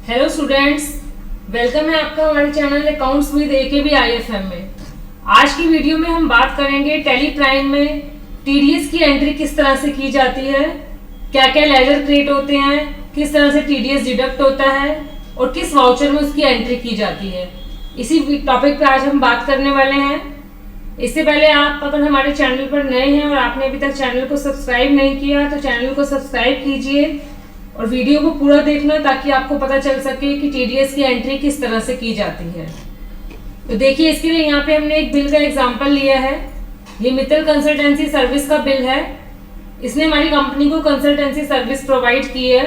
Hello students, welcome है आपका हमारे channel accounts with AKB IFM में। आज की वीडियो में हम बात करेंगे टैली प्राइम में टीडीएस की एंट्री किस तरह से की जाती है, क्या क्या लेजर क्रिएट होते हैं, किस तरह से टीडीएस डिडक्ट होता है और किस वाउचर में उसकी एंट्री की जाती है। इसी टॉपिक पे आज हम बात करने वाले हैं। इससे पहले आप अगर हमारे चैनल पर नए हैं और आपने अभी तक चैनल को सब्सक्राइब नहीं किया तो चैनल को सब्सक्राइब कीजिए और वीडियो को पूरा देखना ताकि आपको पता चल सके कि टीडीएस की एंट्री किस तरह से की जाती है। तो देखिए, इसके लिए यहाँ पे हमने एक बिल का एग्जांपल लिया है। ये मित्तल कंसल्टेंसी सर्विस का बिल है। इसने हमारी कंपनी को कंसल्टेंसी सर्विस प्रोवाइड की है।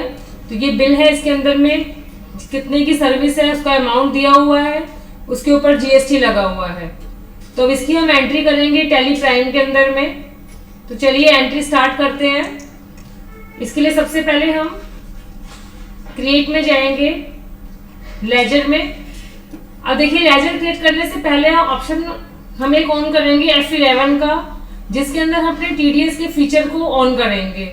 तो ये बिल है, इसके अंदर में कितने की सर्विस है उसका अमाउंट दिया हुआ है, उसके ऊपर GST लगा हुआ है। तो अब इसकी हम एंट्री करेंगे टैली प्राइम के अंदर में। तो चलिए एंट्री स्टार्ट करते हैं। इसके लिए सबसे पहले हम क्रिएट में जाएंगे, लेजर में। अब देखिए, लेजर क्रिएट करने से पहले ऑप्शन हम एक ऑन करेंगे F11 का, जिसके अंदर हम अपने टीडीएस के फीचर को ऑन करेंगे।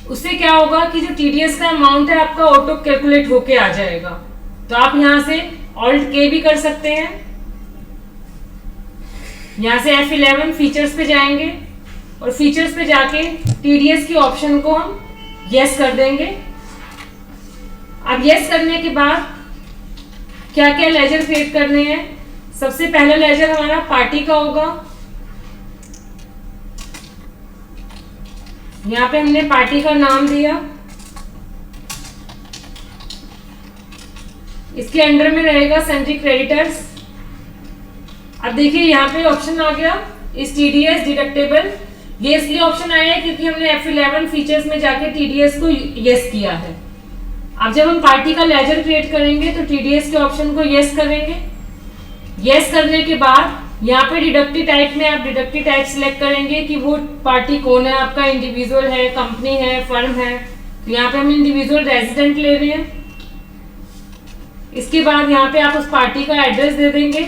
उससे क्या होगा कि जो टीडीएस का अमाउंट है आपका ऑटो कैलकुलेट होके आ जाएगा। तो आप यहां से Alt K भी कर सकते हैं। यहां से F11 फीचर्स पे जाएंगे और फीचर्स पे जाके टीडीएस की ऑप्शन को हम यस कर देंगे। अब यस करने के बाद क्या क्या लेजर क्रिएट करने हैं। सबसे पहला लेजर हमारा पार्टी का होगा। यहां पे हमने पार्टी का नाम दिया। इसके अंडर में रहेगा सन्ड्री क्रेडिटर्स। अब देखिए, यहाँ पे ऑप्शन आ गया इस टीडीएस डिडक्टेबल। ये इसलिए ऑप्शन आया है क्योंकि हमने F11 फीचर्स में जाके टीडीएस को यस किया है। अब जब हम पार्टी का लेजर क्रिएट करेंगे तो टीडीएस के ऑप्शन को यस करेंगे। यस करने के बाद यहाँ पे डिडक्टिव टाइप में आप डिडक्टिव टाइप सिलेक्ट करेंगे कि वो पार्टी कौन है, आपका इंडिविजुअल है, कंपनी है, फर्म है। तो यहाँ पे हम इंडिविजुअल रेजिडेंट ले रहे हैं। इसके बाद यहाँ पे आप उस पार्टी का एड्रेस दे देंगे।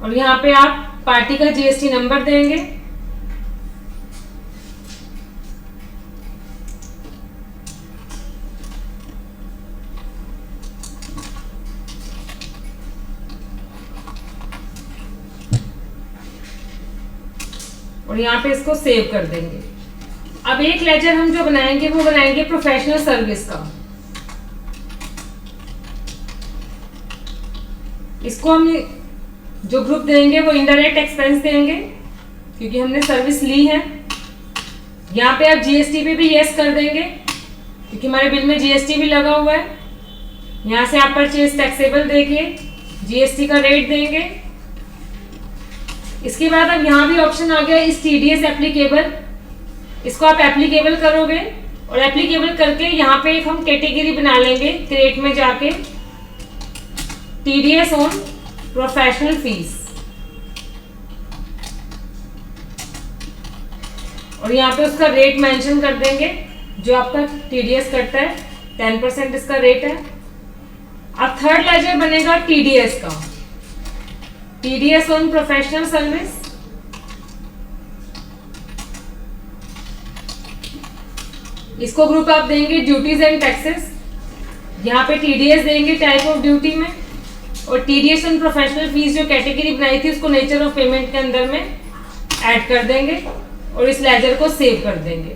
और यहाँ पे आप पार्टी का GST नंबर देंगे। और यहाँ पे इसको सेव कर देंगे। अब एक लेजर हम जो बनाएंगे वो बनाएंगे प्रोफेशनल सर्विस का। इसको हम जो ग्रुप देंगे वो इनडायरेक्ट एक्सपेंस देंगे क्योंकि हमने सर्विस ली है। यहाँ पे आप GST पे भी यस कर देंगे क्योंकि हमारे बिल में GST भी लगा हुआ है। यहाँ से आप परचेज टैक्सेबल देके GST का रेट देंगे। इसके बाद अब यहाँ भी ऑप्शन आ गया इस टीडीएस एप्लीकेबल। इसको आप एप्लीकेबल करोगे और एप्लीकेबल करके यहाँ पे एक हम कैटेगरी बना लेंगे क्रिएट में जाके, टीडीएस ऑन प्रोफेशनल फीस। और यहाँ पे उसका रेट मेंशन कर देंगे जो आपका टीडीएस करता है, 10% इसका रेट है। अब थर्ड लेजर बनेगा टीडीएस का, टीडीएस ऑन प्रोफेशनल सर्विस। इसको ग्रुप आप देंगे ड्यूटीज एंड टैक्सेस। यहाँ पे टीडीएस देंगे टाइप ऑफ ड्यूटी में और टीडीएस ऑन प्रोफेशनल फीस जो कैटेगरी बनाई थी उसको नेचर ऑफ पेमेंट के अंदर में ऐड कर देंगे और इस लेजर को सेव कर देंगे।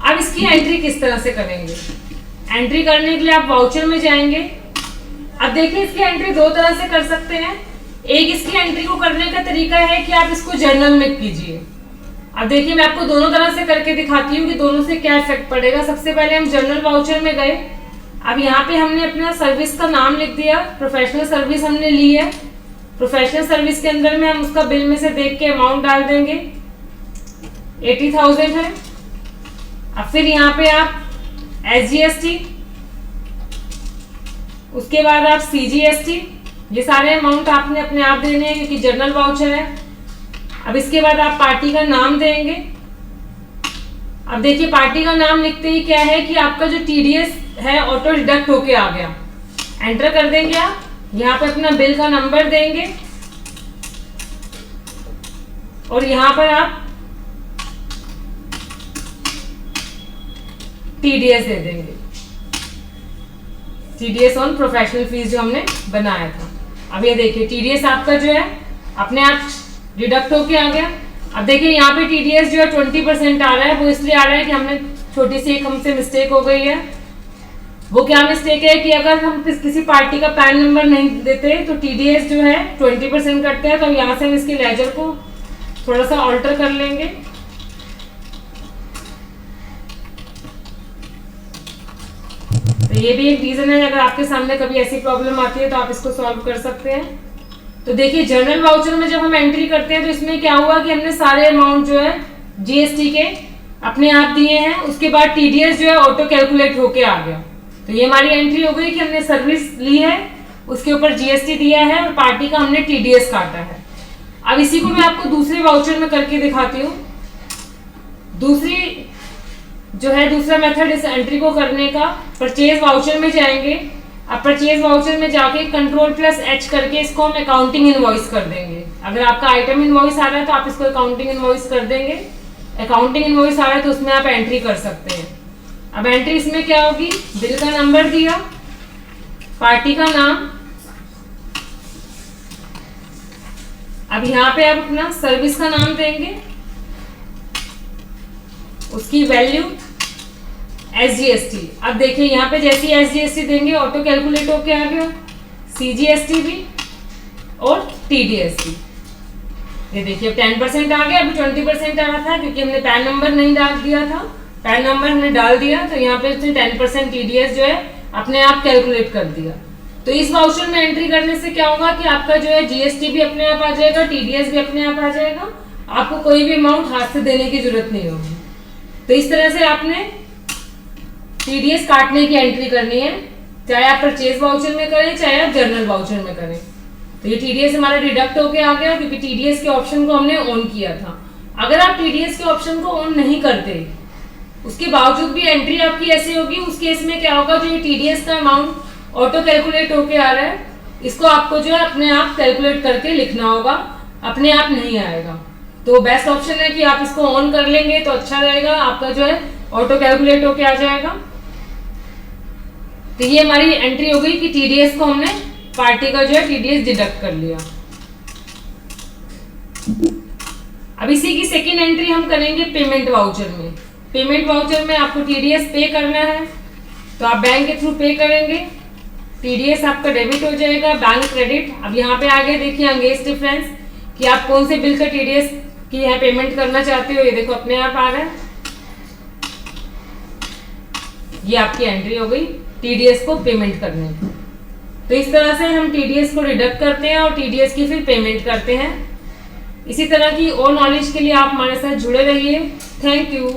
अब इसकी एंट्री किस तरह से करेंगे। एंट्री करने के लिए आप वाउचर में जाएंगे। अब देखिए, इसकी एंट्री दो तरह से कर सकते हैं। एक इसकी एंट्री को करने का तरीका है कि आप इसको जर्नल में कीजिए। अब देखिए, मैं आपको दोनों तरह से करके दिखाती हूँ कि दोनों से क्या इफेक्ट पड़ेगा। सबसे पहले हम जर्नल वाउचर में गए। अब यहाँ पे हमने अपना सर्विस का नाम लिख दिया, प्रोफेशनल सर्विस हमने ली है। प्रोफेशनल सर्विस के अंदर में हम उसका बिल में से देख के अमाउंट डाल देंगे, 80,000 है। अब फिर यहाँ पे आप SGST, उसके बाद आप CGST, ये सारे अमाउंट आपने अपने आप देने हैं क्योंकि जर्नल वाउचर है। अब इसके बाद आप पार्टी का नाम देंगे। अब देखिए, पार्टी का नाम लिखते ही क्या है कि आपका जो टीडीएस है ऑटो डिडक्ट होके आ गया। एंटर कर देंगे आप। यहाँ पे अपना बिल का नंबर देंगे और यहाँ पर आप टीडीएस दे देंगे, टीडीएस ऑन प्रोफेशनल फीस जो हमने बनाया था। अब ये देखिए टीडीएस आपका जो है अपने आप डिडक्ट होके आ गया। अब देखिए यहाँ पे टीडीएस जो है 20% आ रहा है, वो इसलिए आ रहा है कि हमने छोटी सी एक हमसे मिस्टेक हो गई है। वो क्या मिस्टेक है कि अगर हम किसी पार्टी का पैन नंबर नहीं देते तो टीडीएस जो है 20% कटते हैं। तो यहाँ से हम इसके लेजर को थोड़ा सा ऑल्टर कर लेंगे। तो ये भी एक रीजन है, अगर आपके सामने कभी ऐसी प्रॉब्लम आती है तो आप इसको सॉल्व कर सकते हैं। तो देखिए जर्नल वाउचर में जब हम एंट्री करते हैं तो इसमें क्या हुआ कि हमने सारे अमाउंट जो है जीएसटी के अपने आप दिए हैं, उसके बाद टीडीएस जो है ऑटो कैलकुलेट होके आ गया। तो ये हमारी एंट्री हो गई कि हमने सर्विस ली है, उसके ऊपर जीएसटी दिया है और पार्टी का हमने टीडीएस काटा है। अब इसी को मैं आपको दूसरे वाउचर में करके दिखाती हूँ। दूसरा मेथड इस एंट्री को करने का, परचेज वाउचर में जाएंगे। अब परचेज वाउचर में जाके Ctrl+H करके इसको हम अकाउंटिंग इनवॉइस कर देंगे। अगर आपका आइटम इनवॉइस आ रहा है तो आप इसको अकाउंटिंग इनवॉइस कर देंगे। अकाउंटिंग इनवॉइस आ रहा है तो उसमें आप एंट्री कर सकते हैं। अब एंट्री इसमें क्या होगी, बिल का नंबर दिया, पार्टी का नाम, अब यहाँ पे आप अपना सर्विस का नाम देंगे, उसकी वैल्यू SGST। अब देखिए यहाँ पे जैसे ही SGST देंगे ऑटो कैलकुलेट होके आ गया, CGST भी और TDS भी। ये देखिए 10% आ गया, अभी 20% आ रहा था क्योंकि हमने पैन नंबर नहीं डाल दिया था। पैन नंबर हमने डाल दिया तो यहाँ पे 10% TDS जो है अपने आप कैलकुलेट कर दिया। तो इस वाउचर में एंट्री करने से क्या होगा कि आपका जो है GST भी अपने आप आ जाएगा, TDS भी अपने आप आ जाएगा, आपको कोई भी अमाउंट हाथ से देने की जरूरत नहीं होगी। तो इस तरह से आपने टीडीएस काटने की एंट्री करनी है, चाहे आप परचेज वाउचर में करें चाहे आप जर्नल वाउचर में करें। तो ये टीडीएस हमारा डिडक्ट होके आ गया क्योंकि टीडीएस के ऑप्शन को हमने ऑन किया था। अगर आप टीडीएस के ऑप्शन को ऑन नहीं करते, उसके बावजूद भी एंट्री आपकी ऐसी होगी, उस केस में क्या होगा, जो ये टीडीएस का अमाउंट ऑटो कैलकुलेट होके आ रहा है, इसको आपको जो है अपने आप कैलकुलेट करके लिखना होगा, अपने आप नहीं आएगा। तो बेस्ट ऑप्शन है कि आप इसको ऑन कर लेंगे तो अच्छा रहेगा, आपका जो है ऑटो कैलकुलेट होके आ जाएगा। तो ये हमारी एंट्री हो गई कि टीडीएस को हमने पार्टी का जो है टीडीएस डिडक्ट कर लिया। अब इसी की सेकेंड एंट्री हम करेंगे पेमेंट वाउचर में। पेमेंट वाउचर में आपको टीडीएस पे करना है तो आप बैंक के थ्रू पे करेंगे, टीडीएस आपका डेबिट हो जाएगा, बैंक क्रेडिट। अब यहाँ पे आगे देखिए अंगेज डिफरेंस कि आप कौन से बिल का टीडीएस की यहाँ पेमेंट करना चाहते हो, ये देखो अपने आप आ रहा है। ये आपकी एंट्री हो गई टीडीएस को पेमेंट करने की। तो इस तरह से हम टीडीएस को डिडक्ट करते हैं और टीडीएस की फिर पेमेंट करते हैं। इसी तरह की और नॉलेज के लिए आप हमारे साथ जुड़े रहिए। Thank you.